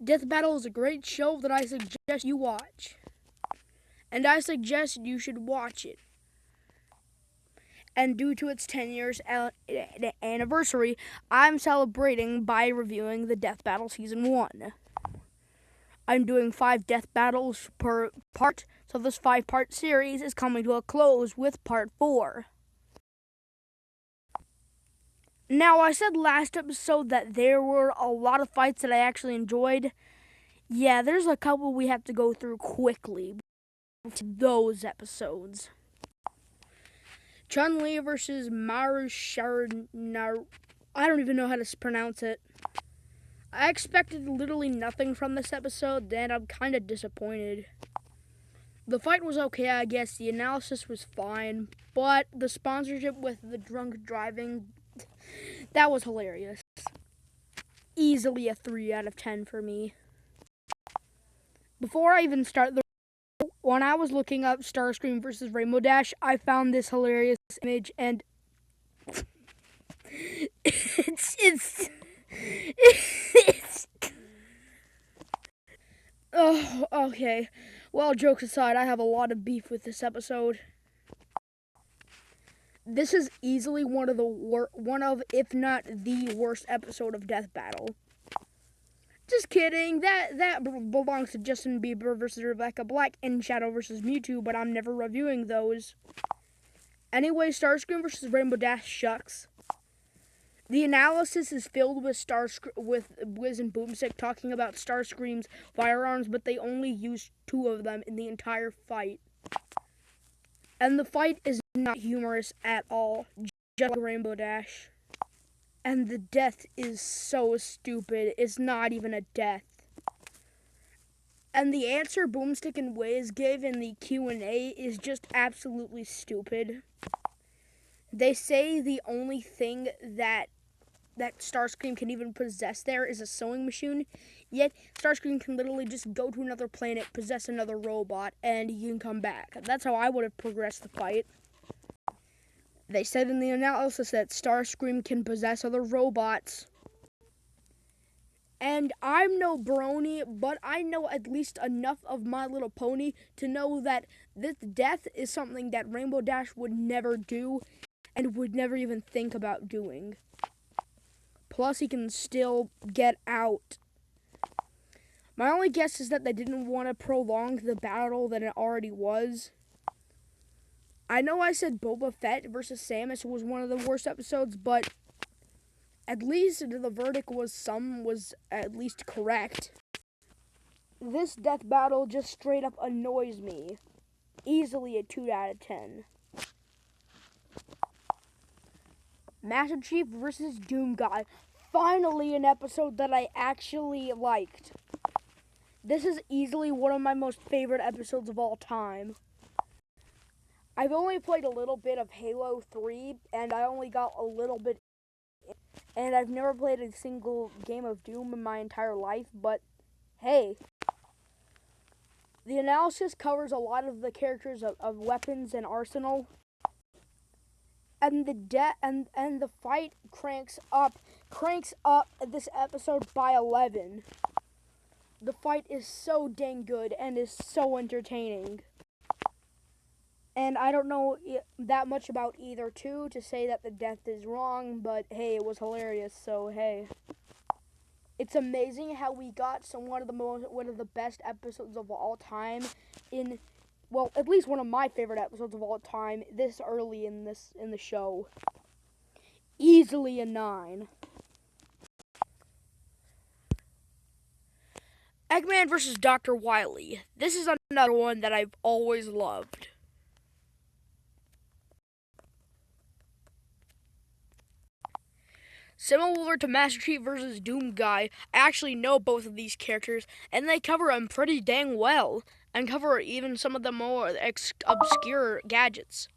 Death Battle is a great show that I suggest you watch. And I suggest you should watch it. And due to its 10 years anniversary, I'm celebrating by reviewing the Death Battle Season 1. I'm doing 5 death battles per part, so this 5-part series is coming to a close with Part 4. Now, I said last episode that there were a lot of fights that I actually enjoyed. Yeah, there's a couple we have to go through quickly. Those episodes. Chun-Li versus Maru Sharinar. I don't even know how to pronounce it. I expected literally nothing from this episode, and I'm kind of disappointed. The fight was okay, I guess. The analysis was fine, but the sponsorship with the drunk driving, that was hilarious. Easily a 3 out of 10 for me. Before I even start when I was looking up Starscream versus Rainbow Dash, I found this hilarious image, and it's oh, okay. Well, jokes aside, I have a lot of beef with this episode. This is easily one of, if not the worst episode of Death Battle. Just kidding. That belongs to Justin Bieber versus Rebecca Black and Shadow versus Mewtwo, but I'm never reviewing those. Anyway, Starscream versus Rainbow Dash shucks. The analysis is filled with Wiz and Boomstick talking about Starscream's firearms, but they only used 2 of them in the entire fight. And the fight is not humorous at all, just like Rainbow Dash. And the death is so stupid, it's not even a death. And the answer Boomstick and Wiz gave in the Q&A is just absolutely stupid. They say the only thing that Starscream can even possess there is a sewing machine, yet Starscream can literally just go to another planet, possess another robot, and he can come back. That's how I would have progressed the fight. They said in the analysis that Starscream can possess other robots. And I'm no brony, but I know at least enough of My Little Pony to know that this death is something that Rainbow Dash would never do and would never even think about doing. Plus, he can still get out. My only guess is that they didn't want to prolong the battle than it already was. I know I said Boba Fett versus Samus was one of the worst episodes, but at least the verdict was at least correct. This death battle just straight up annoys me. Easily a 2 out of 10. Master Chief versus Doom Guy. Finally an episode that I actually liked. This is easily one of my most favorite episodes of all time. I've only played a little bit of Halo 3, and I only got a little bit, and I've never played a single game of Doom in my entire life, but hey. The analysis covers a lot of the characters of weapons and arsenal, and the fight cranks up this episode by 11. The fight is so dang good and is so entertaining. And I don't know that much about either two to say that the death is wrong, but hey, it was hilarious, so hey. It's amazing how we got one of the best episodes of all time at least one of my favorite episodes of all time this early in the show. Easily a 9. Eggman versus Dr. Wily. This is another one that I've always loved. Similar to Master Chief versus Doom Guy, I actually know both of these characters, and they cover them pretty dang well, and cover even some of the more obscure gadgets.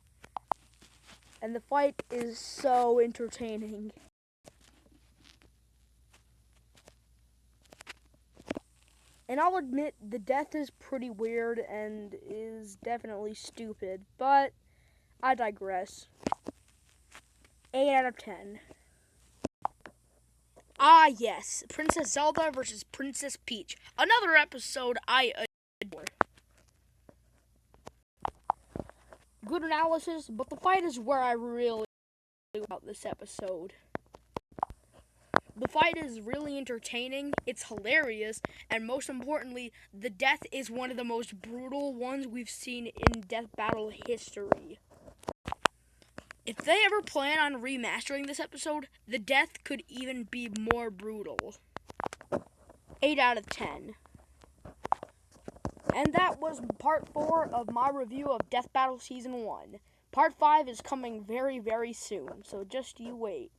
And the fight is so entertaining. And I'll admit, the death is pretty weird and is definitely stupid, but I digress. 8 out of 10. Ah, yes. Princess Zelda versus Princess Peach. Another episode I adore. Good analysis, but the fight is where I really about this episode. The fight is really entertaining, it's hilarious, and most importantly, the death is one of the most brutal ones we've seen in Death Battle history. If they ever plan on remastering this episode, the death could even be more brutal. 8 out of 10. And that was part 4 of my review of Death Battle Season 1. Part 5 is coming very, very soon, so just you wait.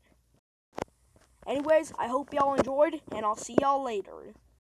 Anyways, I hope y'all enjoyed, and I'll see y'all later.